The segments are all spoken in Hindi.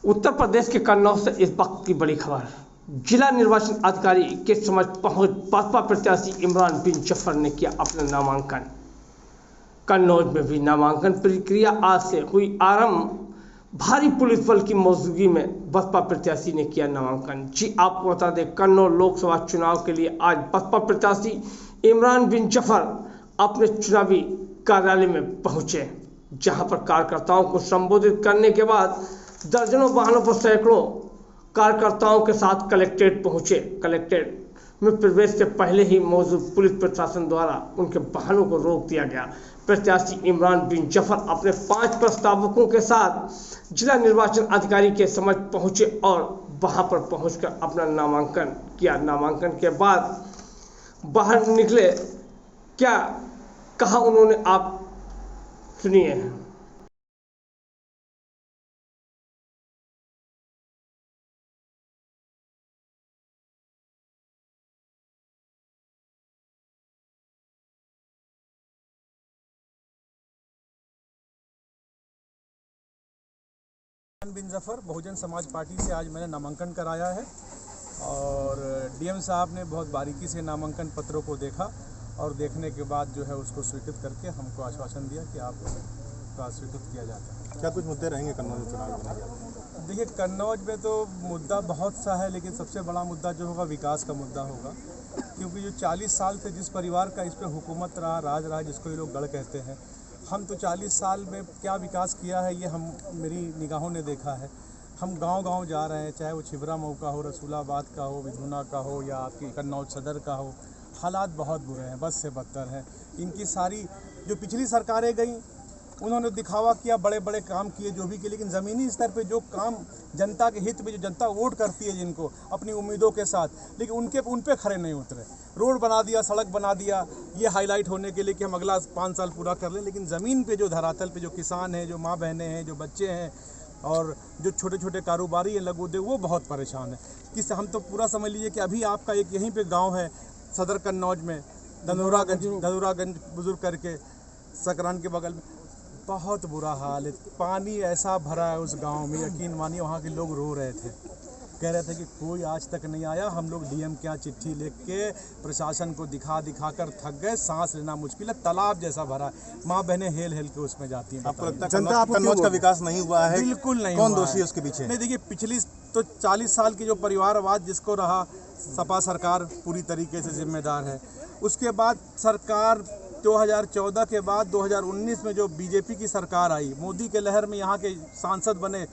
उत्तर प्रदेश के कन्नौज से इस वक्त की बड़ी खबर। जिला निर्वाचन अधिकारी के समक्ष पहुंच भाजपा प्रत्याशी इमरान बिन जफर ने किया अपना नामांकन। कन्नौज में भी नामांकन प्रक्रिया आज से हुई आरंभ। भारी पुलिस बल की मौजूदगी में बसपा प्रत्याशी ने किया नामांकन। जी आपको बता दें, कन्नौज लोकसभा चुनाव के लिए आज बसपा प्रत्याशी इमरान बिन जफर अपने चुनावी कार्यालय में पहुंचे, जहां पर कार्यकर्ताओं को संबोधित करने के बाद दर्जनों वाहनों पर सैकड़ों कार्यकर्ताओं के साथ कलेक्ट्रेट पहुंचे। कलेक्ट्रेट में प्रवेश से पहले ही मौजूद पुलिस प्रशासन द्वारा उनके वाहनों को रोक दिया गया। प्रत्याशी इमरान बिन जफर अपने 5 प्रस्तावकों के साथ जिला निर्वाचन अधिकारी के समक्ष पहुंचे और वहां पर पहुंचकर अपना नामांकन किया। नामांकन के बाद बाहर निकले, क्या कहा उन्होंने आप सुनिए। बिन जफर बहुजन समाज पार्टी से आज मैंने नामांकन कराया है और डीएम साहब ने बहुत बारीकी से नामांकन पत्रों को देखा और देखने के बाद जो है उसको स्वीकृत करके हमको आश्वासन दिया कि आपका स्वीकृत किया जाता है। क्या कुछ मुद्दे रहेंगे कन्नौज चुनाव में? देखिए, कन्नौज में तो मुद्दा बहुत सा है, लेकिन सबसे बड़ा मुद्दा जो होगा विकास का मुद्दा होगा, क्योंकि जो 40 साल से जिस परिवार का इस पर हुकूमत रहा, राज रहा, जिसको ये लोग गढ़ कहते हैं, हम तो 40 साल में क्या विकास किया है ये मेरी निगाहों ने देखा है। हम गांव-गांव जा रहे हैं, चाहे वो छिबरा मऊ का हो, रसूलाबाद का हो, विधुना का हो या आपकी कन्नौज सदर का हो। हालात बहुत बुरे हैं, बस से बदतर हैं। इनकी सारी जो पिछली सरकारें गई उन्होंने दिखावा किया, बड़े बड़े काम किए जो भी किए, लेकिन ज़मीनी स्तर पे जो काम जनता के हित में, जो जनता वोट करती है जिनको अपनी उम्मीदों के साथ, लेकिन उन पे खड़े नहीं उतरे। रोड बना दिया, सड़क बना दिया, ये हाईलाइट होने के लिए कि हम अगला 5 साल पूरा कर लें, लेकिन ज़मीन पे जो धरातल पे जो किसान हैं, जो माँ बहनें हैं, जो बच्चे हैं और जो छोटे छोटे कारोबारी हैं, लघु उद्योग, वो बहुत परेशान है। किस हम तो पूरा समझ लीजिए कि अभी आपका एक यहीं पे गांव है सदर कन्नौज में, धनौरागंज बुजुर्ग करके सकरान के बगल में, बहुत बुरा हाल है। पानी ऐसा भरा है उस गांव में, यकीन मानिए वहाँ के लोग रो रहे थे, कह रहे थे कि कोई आज तक नहीं आया। हम लोग डीएम के यहाँ चिट्ठी लिख के प्रशासन को दिखा कर थक गए, सांस लेना मुश्किल है। तालाब जैसा भरा है, माँ बहनें हेल हेल के उसमें जाती हैं। आपको लगता है कन्नौज का विकास नहीं हुआ है? बिल्कुल नहीं। कौन दोषी है उसके पीछे? नहीं, देखिए, पिछली तो 40 साल की जो परिवारवाद जिसको रहा, सपा सरकार पूरी तरीके से जिम्मेदार है। उसके बाद सरकार 2014 के बाद 2019 में जो बीजेपी की सरकार आई, मोदी के लहर में यहाँ के सांसद बने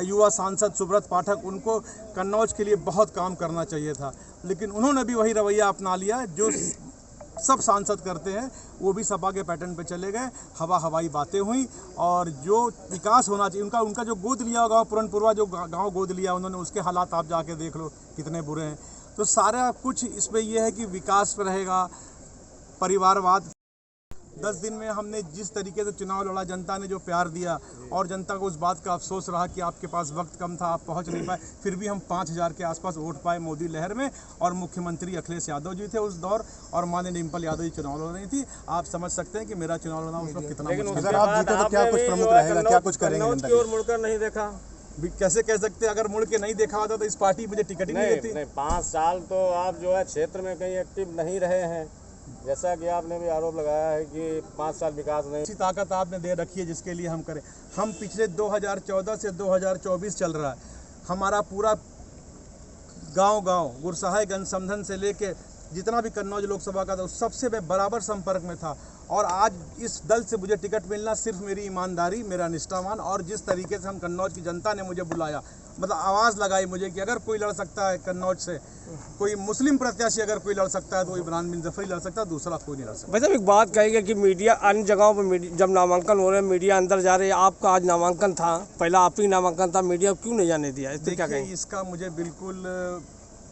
युवा सांसद सुब्रत पाठक, उनको कन्नौज के लिए बहुत काम करना चाहिए था, लेकिन उन्होंने भी वही रवैया अपना लिया जो सब सांसद करते हैं। वो भी सपा के पैटर्न पे चले गए, हवाई बातें हुई और जो विकास होना चाहिए उनका जो गोद लिया गाँव, पुरनपुरवा जो गाँव गोद लिया उन्होंने, उसके हालात आप जाके देख लो कितने बुरे हैं। तो सारा कुछ इसमें यह है कि विकास पर रहेगा, परिवारवाद। 10 दिन में हमने जिस तरीके से चुनाव लड़ा, जनता ने जो प्यार दिया और जनता को उस बात का अफसोस रहा कि आपके पास वक्त कम था, आप पहुंच नहीं पाए, फिर भी हम 5000 के आसपास वोट पाए मोदी लहर में। और मुख्यमंत्री अखिलेश यादव जी थे उस दौर और माननीय डिम्पल यादव जी चुनाव लड़ रही थी। आप समझ सकते हैं कि मेरा चुनाव लड़ना उस वक्त कितना मुश्किल। अगर आप जीते तो क्या कुछ प्रमुख रहेगा, क्या कुछ करेंगे? और मुड़कर नहीं देखा, कैसे कह सकते, अगर मुड़ के नहीं देखा होता तो इस पार्टी मुझे टिकट ही नहीं देती। 5 साल तो आप जो है क्षेत्र में कहीं एक्टिव नहीं रहे हैं, जैसा कि आपने भी आरोप लगाया है कि 5 साल विकास नहीं। अच्छी ताकत आपने दे रखी है जिसके लिए हम करें। हम पिछले 2014 से 2024 चल रहा है, हमारा पूरा गांव गुरसहायगंज समधन से लेके जितना भी कन्नौज लोकसभा का था उस सबसे मैं बराबर संपर्क में था। और आज इस दल से मुझे टिकट मिलना सिर्फ मेरी ईमानदारी, मेरा निष्ठावान और जिस तरीके से हम कन्नौज की जनता ने मुझे बुलाया, मतलब आवाज़ लगाई मुझे कि अगर कोई लड़ सकता है कन्नौज से, कोई मुस्लिम प्रत्याशी अगर कोई लड़ सकता है तो इमरान बिन जफर ही लड़ सकता है, दूसरा कोई नहीं लड़ सकता। वैसे एक बात कहेंगे कि मीडिया अन्य जगहों पर जब नामांकन हो रहे हैं मीडिया अंदर जा रही है, आपका आज नामांकन था, पहला आप ही नामांकन था, मीडिया क्यों नहीं जाने दिया? इससे क्या कहेंगे? इसका मुझे बिल्कुल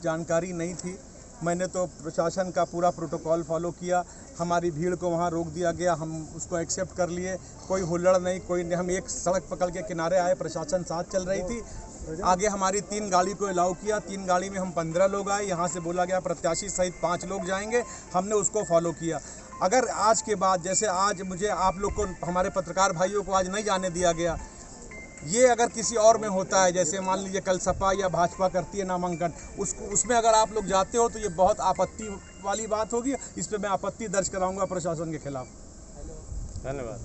जानकारी नहीं थी। मैंने तो प्रशासन का पूरा प्रोटोकॉल फॉलो किया, हमारी भीड़ को वहाँ रोक दिया गया, हम उसको एक्सेप्ट कर लिए, कोई हुल्लड़ नहीं, कोई नहीं। हम एक सड़क पकड़ के किनारे आए, प्रशासन साथ चल रही थी। आगे हमारी 3 गाड़ी को अलाउ किया, 3 गाड़ी में हम 15 लोग आए। यहाँ से बोला गया प्रत्याशी सहित 5 लोग जाएंगे, हमने उसको फॉलो किया। अगर आज के बाद, जैसे आज मुझे आप लोग को, हमारे पत्रकार भाइयों को आज नहीं जाने दिया गया, ये अगर किसी और में होता है, जैसे मान लीजिए कल सपा या भाजपा करती है नामांकन, उसमें अगर आप लोग जाते हो तो ये बहुत आपत्ति वाली बात होगी। इस पर मैं आपत्ति दर्ज कराऊंगा प्रशासन के खिलाफ। धन्यवाद।